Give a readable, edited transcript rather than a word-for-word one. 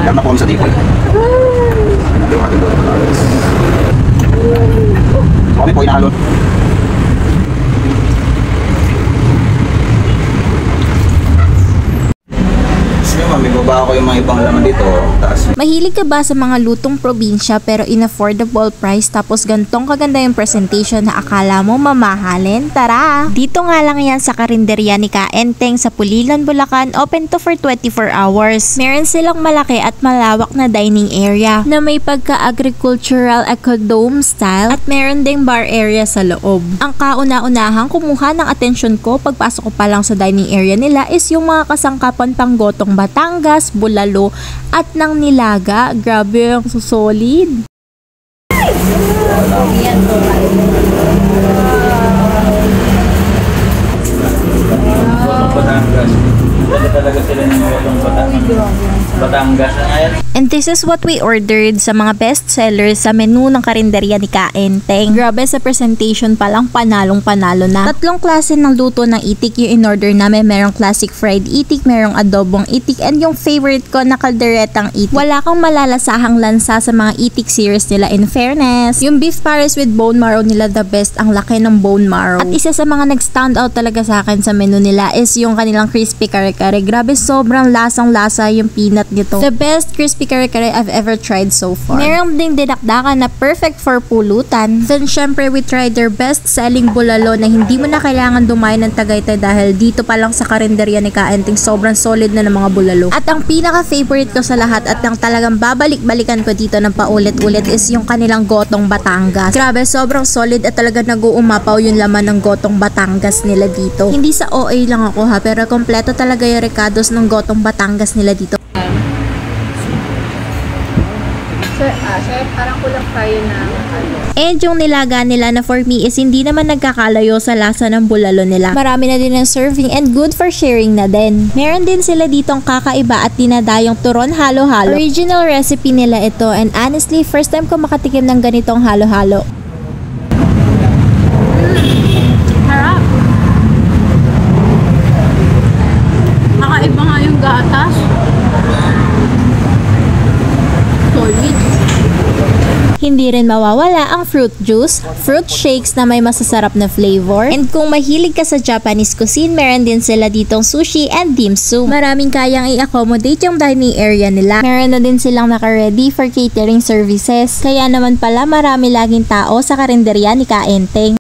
Kaya na po kami sa table. Ito yung ating Goto Batangas. So kami po inahalon. May baba ako yung mga ibang laman dito. Mahilig ka ba sa mga lutong probinsya pero in affordable price tapos gantong kaganda yung presentation na akala mo mamahalin? Tara! Dito nga lang yan sa karinderya ni Kaenteng sa Pulilan, Bulacan, open to for 24 hours. Meron silang malaki at malawak na dining area na may pagka-agricultural eco-dome style at meron ding bar area sa loob. Ang kauna-unahang kumuha ng atensyon ko pagpasok ko pa lang sa dining area nila is yung mga kasangkapan pang gotong Batangas, bulalo, at ng nilaga. Grabe yung solid. Yan po. Batangas. Talaga sila ng Batangas. And this is what we ordered sa mga best sellers sa menu ng karinderya ni Kaenteng. Grabe sa presentation pa lang, panalong-panalo na. Tatlong klase ng luto ng itik yung in-order namin. Merong classic fried itik, merong adobong itik, and yung favorite ko na kalderetang itik. Wala kang malalasahang lansa sa mga itik series nila, in fairness. Yung beef pares with bone marrow nila, the best. Ang laki ng bone marrow. At isa sa mga nag-stand out talaga sa akin sa menu nila is yung kanilang crispy kare-kare. Grabe, sobrang lasang-lasa yung peanut nito. The best crispy kare-kare I've ever tried so far. Meron ding dinakdakan na perfect for pulutan. Then syempre we tried their best selling bulalo na hindi mo na kailangan dumayo ng Tagaytay dahil dito pa lang sa karinderya ni Kaenteng sobrang solid na ng mga bulalo. At ang pinaka-favorite ko sa lahat at ang talagang babalik-balikan ko dito ng paulit-ulit is yung kanilang gotong Batangas. Grabe, sobrang solid at talagang nag-uumapaw yung laman ng gotong Batangas nila dito. Hindi sa OA lang ako ha, pero kompleto talaga yung recados ng gotong Batangas nila dito. Sir, parang kulang tayo ng And yung nilaga nila na for me is hindi naman nagkakalayo sa lasa ng bulalo nila. Marami na din ang serving and good for sharing na din. Meron din sila ditong kakaiba at dinadayong turon halo-halo. Original recipe nila ito and honestly, first time ko makatikim ng ganitong halo-halo. harap. Nakaiba nga yung gatas. Solid. Hindi rin mawawala ang fruit juice, fruit shakes na may masasarap na flavor. And kung mahilig ka sa Japanese cuisine, meron din sila ditong sushi and dim sum. Maraming kayang i-accommodate yung dining area nila. Meron na din silang naka-ready for catering services. Kaya naman pala marami laging tao sa karinderya ni Kaenteng.